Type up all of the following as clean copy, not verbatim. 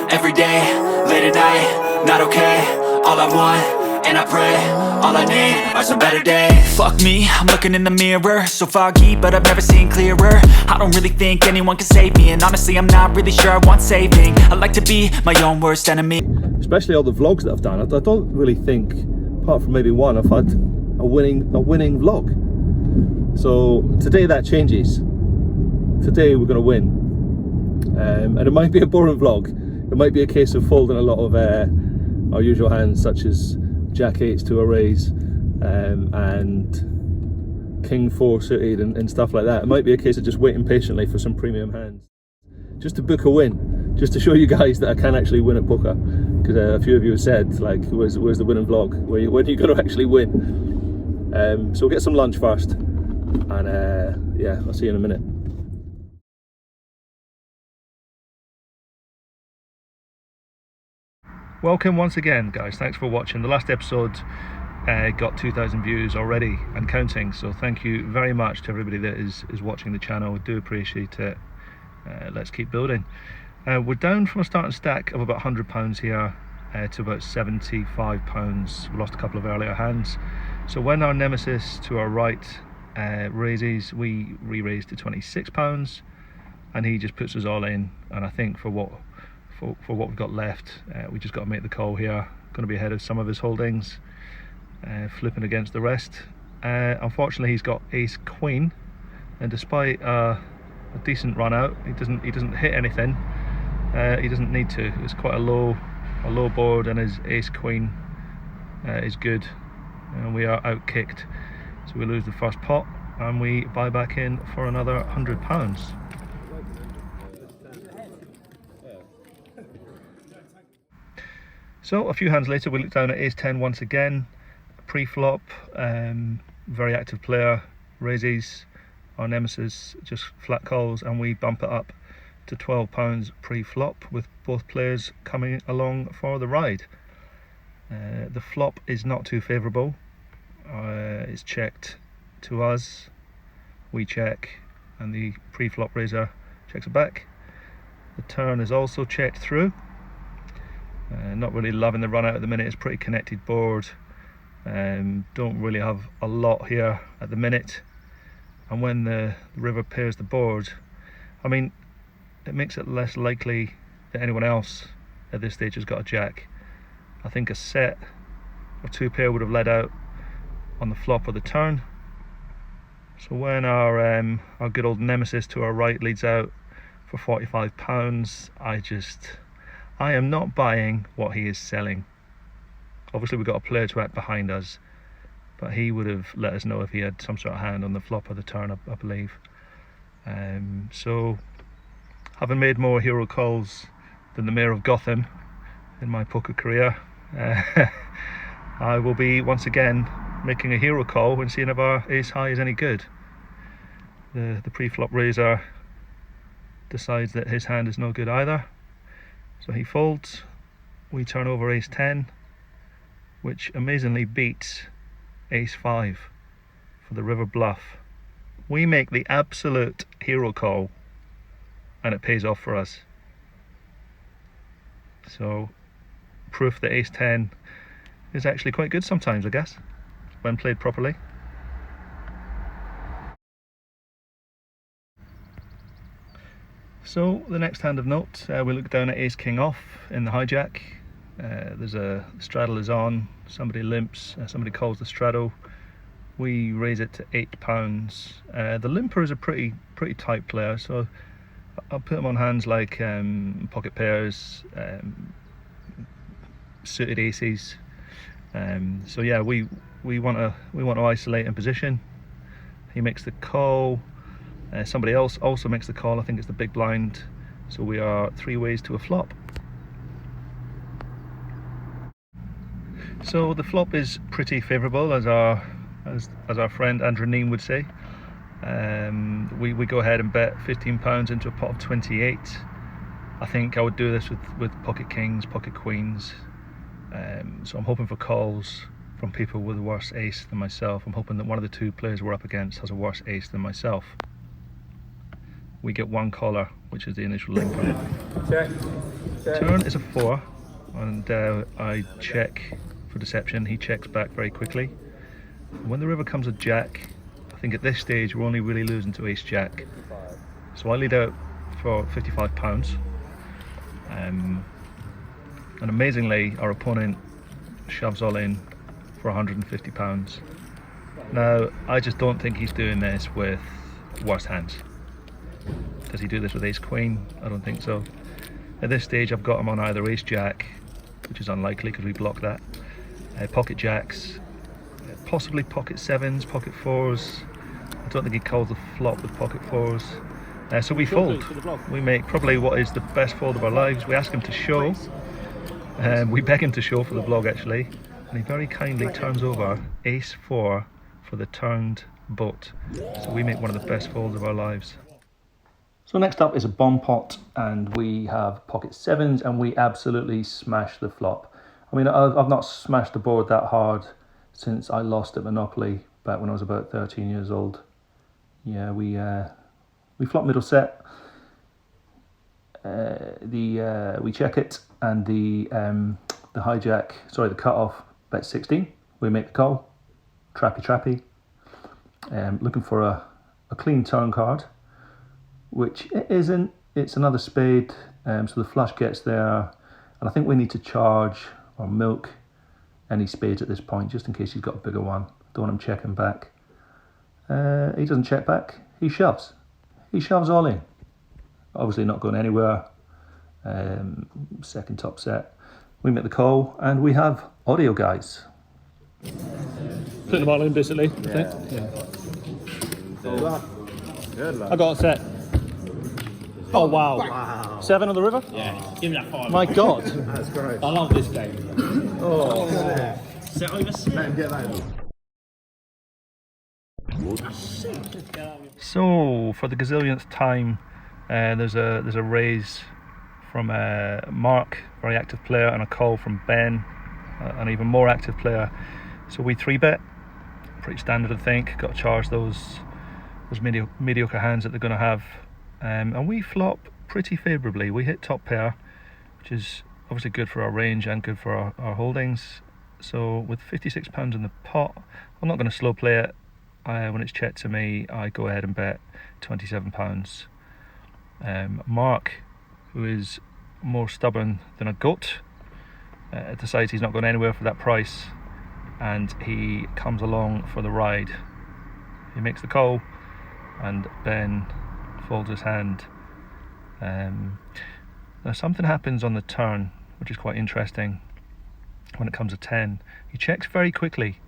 every day, late at night, not okay. All I want, and I pray, all I need are some better days. Fuck me, I'm looking in the mirror, so foggy, but I've never seen clearer. I don't really think anyone can save me, and honestly I'm not really sure I want saving. I like to be my own worst enemy. Especially all the vlogs that I've done, I don't really think, apart from maybe one, I've had a winning vlog. So today that changes. Today we're going to win. And it might be a boring vlog. It might be a case of folding a lot of our usual hands, such as Jack 8s to a raise and King 4 suited and stuff like that. It might be a case of just waiting patiently for some premium hands, just to book a win, just to show you guys that I can actually win at poker. Because a few of you have said, like, where's the winning vlog? When are you going to actually win? So we'll get some lunch first, and yeah, I'll see you in a minute. Welcome once again, guys. Thanks for watching. The last episode got 2,000 views already and counting, so thank you very much to everybody that is watching the channel. I do appreciate it. Let's keep building. We're down from a starting stack of about £100 here to about £75. We lost a couple of earlier hands, so when our nemesis to our right raises, we re-raise to £26, and he just puts us all in. And I think for what we've got left, we just got to make the call here. Going to be ahead of some of his holdings, flipping against the rest. Unfortunately, he's got ace queen, and despite a decent run out, he doesn't hit anything. He doesn't need to. It's quite a low board, and his ace queen is good, and we are out kicked. So we lose the first pot, and we buy back in for another £100. So a few hands later, we look down at ace 10 once again, pre-flop, very active player, raises, our nemesis just flat calls, and we bump it up to £12 pre-flop, with both players coming along for the ride. The flop is not too favourable. It's checked to us, we check, and the pre-flop raiser checks it back. The turn is also checked through. Not really loving the run out at the minute. It's a pretty connected board. Don't really have a lot here at the minute, and when the river pairs the board, I mean, it makes it less likely that anyone else at this stage has got a jack. I think a set or two pair would have led out on the flop or the turn. So when our good old nemesis to our right leads out for £45, I am not buying what he is selling. Obviously we've got a player to act behind us, but he would have let us know if he had some sort of hand on the flop or the turn, I believe. So having made more hero calls than the Mayor of Gotham in my poker career, I will be once again making a hero call and seeing if our ace high is any good. The pre-flop raiser decides that his hand is no good either, so he folds. We turn over ace 10, which amazingly beats ace 5 for the river bluff. We make the absolute hero call, and it pays off for us. So proof that ace 10 is actually quite good sometimes, I guess, when played properly. So the next hand of note, we look down at ace king off in the hijack. There's a straddle is on, somebody limps, somebody calls the straddle. We raise it to £8. The limper is a pretty tight player, so I'll put him on hands like pocket pairs, suited aces. So yeah, we want to isolate in position. He makes the call. Somebody else also makes the call. I think it's the big blind. So we are 3 ways to a flop. So the flop is pretty favourable, as our friend Andrew Neem would say. We go ahead and bet £15 into a pot of 28. I think I would do this with pocket kings, pocket queens. So I'm hoping for calls from people with a worse ace than myself. I'm hoping that one of the two players we're up against has a worse ace than myself. We get one caller, which is the initial limper. Check. Turn is a 4, and I check for deception. He checks back very quickly. And when the river comes a jack, I think at this stage we're only really losing to ace jack. So I lead out for £55. And amazingly, our opponent shoves all in for £150. Now, I just don't think he's doing this with worse hands. Does he do this with ace queen? I don't think so. At this stage I've got him on either ace jack, which is unlikely because we block that, pocket jacks, possibly pocket sevens, pocket fours. I don't think he calls the flop with pocket fours. So we fold. We make probably what is the best fold of our lives. We ask him to show. We beg him to show for the vlog actually, and he very kindly turns over ace 4 for the turned boat. So we make one of the best folds of our lives. So next up is a bomb pot, and we have pocket sevens, and we absolutely smash the flop. I mean, I've not smashed the board that hard since I lost at Monopoly back when I was about 13 years old. Yeah, we flop middle set. We check it, and the hijack, sorry, the cutoff bet 16. We make the call. Trappy. Looking for a clean turn card, which it isn't. It's another spade, so the flush gets there, and I think we need to charge or milk any spades at this point, just in case he's got a bigger one. Don't want him checking back. He doesn't check back. He shoves. He shoves all in. Obviously not going anywhere. Second top set. We make the call, and we have audio guys. Putting the ball in basically, I think. Yeah. I got a set. Oh wow. 7 on the river? Yeah, give me that 5. My God. That's great. I love this game. Set over 6. Let him get that. So for the gazillionth time, there's a raise from Mark, very active player, and a call from Ben, an even more active player. So we 3-bet, pretty standard I think. Got to charge those mediocre hands that they're going to have, and we flop pretty favourably. We hit top pair, which is obviously good for our range and good for our holdings. So with £56 in the pot, I'm not going to slow play it. When it's checked to me, I go ahead and bet £27. Mark, who is more stubborn than a goat, decides he's not going anywhere for that price, and he comes along for the ride. He makes the call, and Ben folds his hand. Now something happens on the turn which is quite interesting. When it comes to 10, he checks very quickly,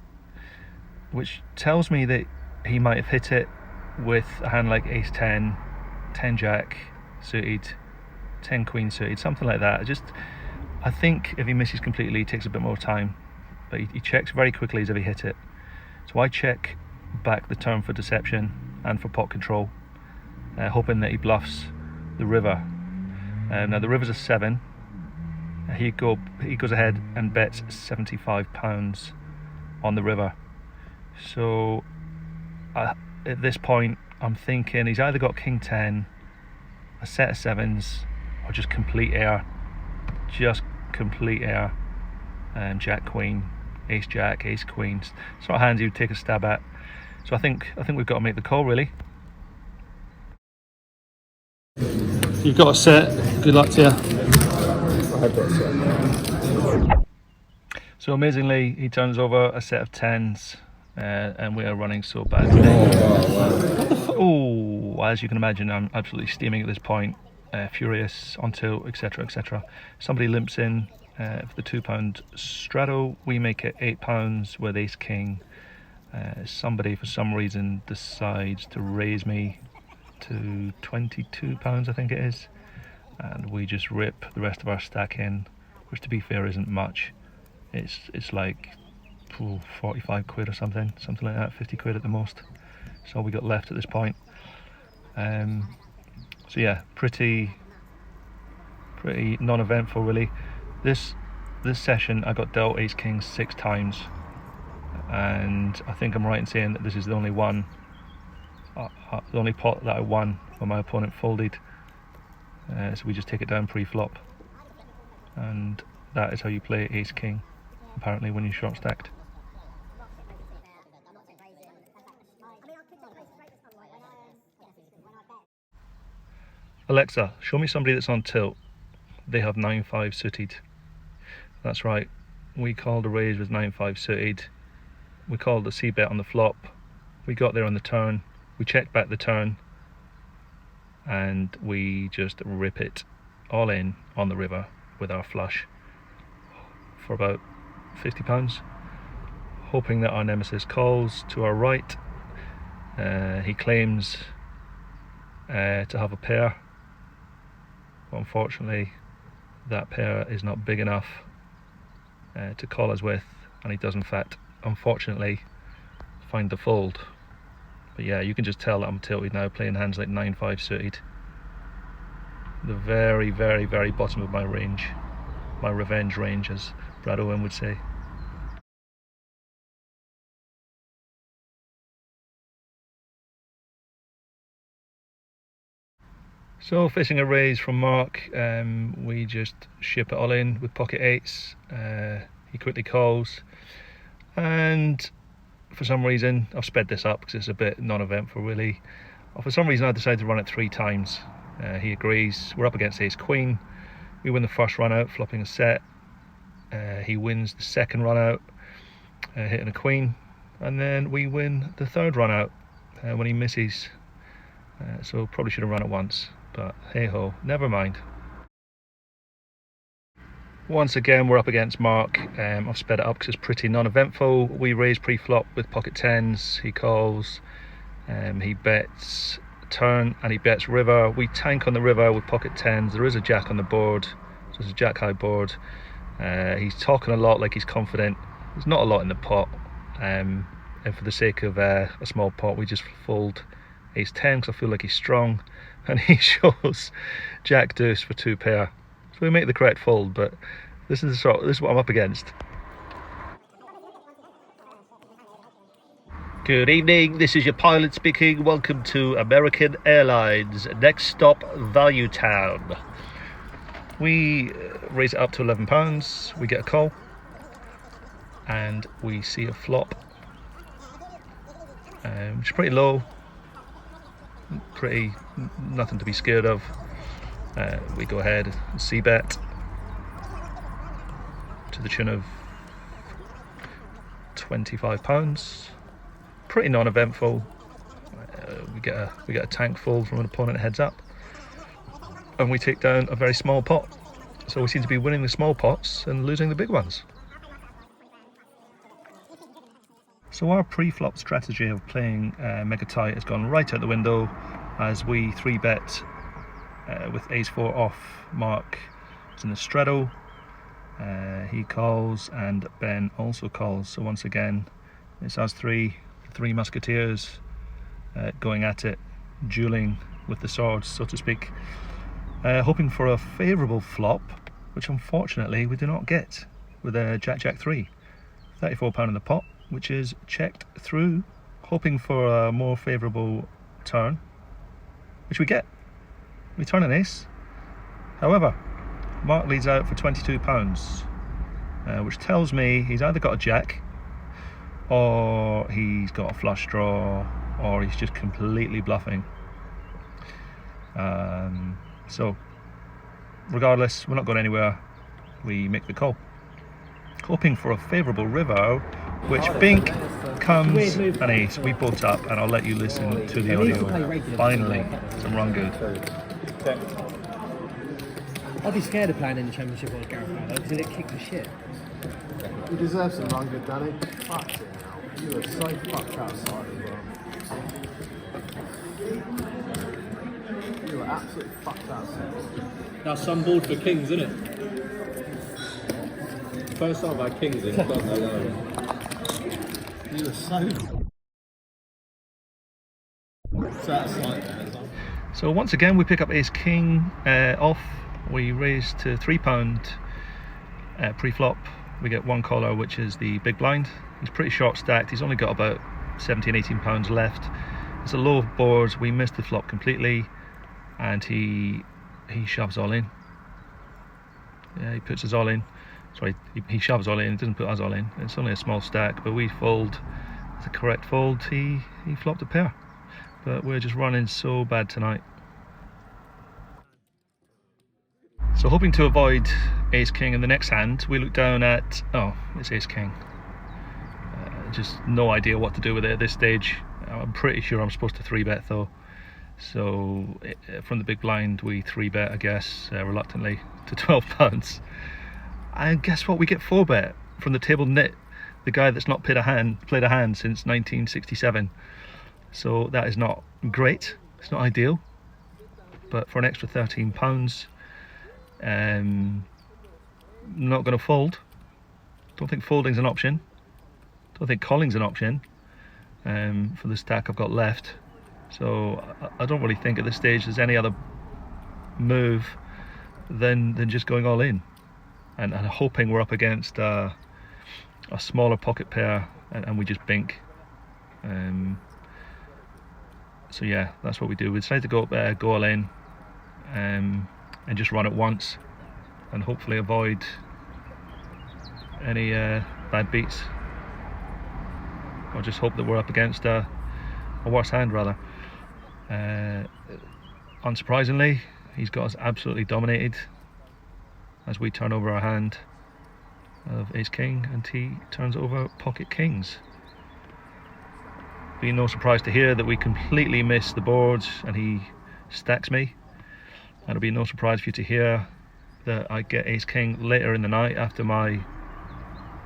which tells me that he might have hit it with a hand like ace 10, 10 jack suited, 10 queen suited, something like that. I think if he misses completely, he takes a bit more time, but he checks very quickly as if he hit it. So I check back the turn for deception and for pot control, hoping that he bluffs the river. Now the river's a 7. He goes ahead and bets £75 on the river. So at this point I'm thinking he's either got king 10, a set of 7s, or just complete air. Jack queen, ace jack, ace queens. Sort of hands you would take a stab at. So I think we've got to make the call really. You've got a set. Good luck to you. I've got a set. So amazingly, he turns over a set of 10s, and we are running so bad. Oh, as you can imagine, I'm absolutely steaming at this point, furious, on tilt, etc. Somebody limps in for the £2 straddle. We make it £8 with ace king. Somebody for some reason decides to raise me to £22, I think it is, and we just rip the rest of our stack in, which to be fair isn't much. It's like 45 quid or something like that, 50 quid at the most. So all we got left at this point. So yeah, pretty non-eventful really. This session I got dealt ace king 6 times, and I think I'm right in saying that this is the only one, the only pot that I won when my opponent folded. So we just take it down pre-flop. and that is how you play ace king, apparently, when you're short stacked. Alexa, show me somebody that's on tilt. They have 9-5 suited. That's right, we called a raise with 9-5 suited. We called a c-bet on the flop. We got there on the turn. We checked back the turn, and we just rip it all in on the river with our flush for about £50, hoping that our nemesis calls to our right. He claims to have a pair, but unfortunately that pair is not big enough to call us with, and he does in fact, unfortunately, find the fold. But yeah, you can just tell that I'm tilted now, playing hands like 9-5 suited. The very, very, very bottom of my range, my revenge range, as Brad Owen would say. So facing a raise from Mark, we just ship it all in with pocket eights. He quickly calls, and for some reason, I've sped this up because it's a bit non-eventful really. For some reason I decided to run it 3 times. He agrees. We're up against ace queen. We win the first run out, flopping a set. He wins the second run out, hitting a queen, and then we win the third run out when he misses. So probably should have run it once, but hey ho, never mind. Once again we're up against Mark. I've sped it up because it's pretty non-eventful. We raise pre-flop with pocket tens. He calls, he bets turn, and he bets river. We tank on the river with pocket tens. There is a jack on the board, so it's a jack high board. He's talking a lot like he's confident. There's not a lot in the pot, and for the sake of a small pot we just fold ace 10 because I feel like he's strong, and he shows jack deuce for 2 pair. So we make the correct fold, but this is what I'm up against. Good evening, this is your pilot speaking. Welcome to American Airlines. Next stop, Value Town. We raise it up to £11. We get a call, and we see a flop, which is pretty low. Pretty nothing to be scared of. We go ahead and c-bet to the tune of £25. Pretty non-eventful. We get a tank fold from an opponent heads up, and we take down a very small pot. So we seem to be winning the small pots and losing the big ones. So our pre-flop strategy of playing mega tight has gone right out the window, as we 3-bet with ace-4 off. Mark is in the straddle. He calls, and Ben also calls. So once again, it's us three musketeers going at it, dueling with the swords, so to speak, hoping for a favourable flop, which unfortunately we do not get, with a jack-jack-3, £34 in the pot, which is checked through, hoping for a more favourable turn, which we get. We turn an ace. However, Mark leads out for £22, which tells me he's either got a jack, or he's got a flush draw, or he's just completely bluffing. So regardless, we're not going anywhere. We make the call, hoping for a favourable river, which bink comes an ace. We both up, and I'll let you listen to the audio. Finally, some run good. I'd be scared of playing in the Championship or Gareth Bale because he'd get kicked to shit. You deserve some run good, Danny. Fuck it now. You are so fucked outside as well. You are absolutely fucked outside. That's some board for kings, isn't it? First time I had kings in, God alone. You are so... So once again we pick up ace king off. We raise to £3 pre-flop. We get one caller, which is the big blind. He's pretty short stacked. He's only got about £17-18 left. It's a low board. We missed the flop completely, and he shoves all in. Yeah, he puts us all in. Sorry, he shoves all in, doesn't put us all in. It's only a small stack, but we fold. It's a correct fold. He flopped a pair. But we're just running so bad tonight. So hoping to avoid ace king in the next hand, we look down at, oh, it's ace king. Just no idea what to do with it at this stage. I'm pretty sure I'm supposed to 3-bet though. So from the big blind we 3-bet, I guess, reluctantly to £12. And guess what? We get 4-bet from the table nit, the guy that's not played a hand since 1967. So that is not great. It's not ideal. But for an extra £13, not going to fold. Don't think folding's an option. Don't think calling's an option for the stack I've got left. So I don't really think at this stage there's any other move than just going all in and hoping we're up against a smaller pocket pair and we just bink. So yeah, that's what we do. We decide to go all in and just run it once and hopefully avoid any bad beats, or just hope that we're up against a worse hand rather. Unsurprisingly, he's got us absolutely dominated as we turn over our hand of ace king and he turns over pocket kings. Be no surprise to hear that we completely miss the boards and he stacks me. And it'll be no surprise for you to hear that I get ace king later in the night after my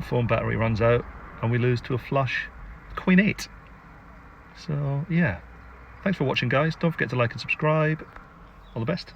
phone battery runs out and we lose to a flush queen 8. So yeah, thanks for watching guys. Don't forget to like and subscribe. All the best.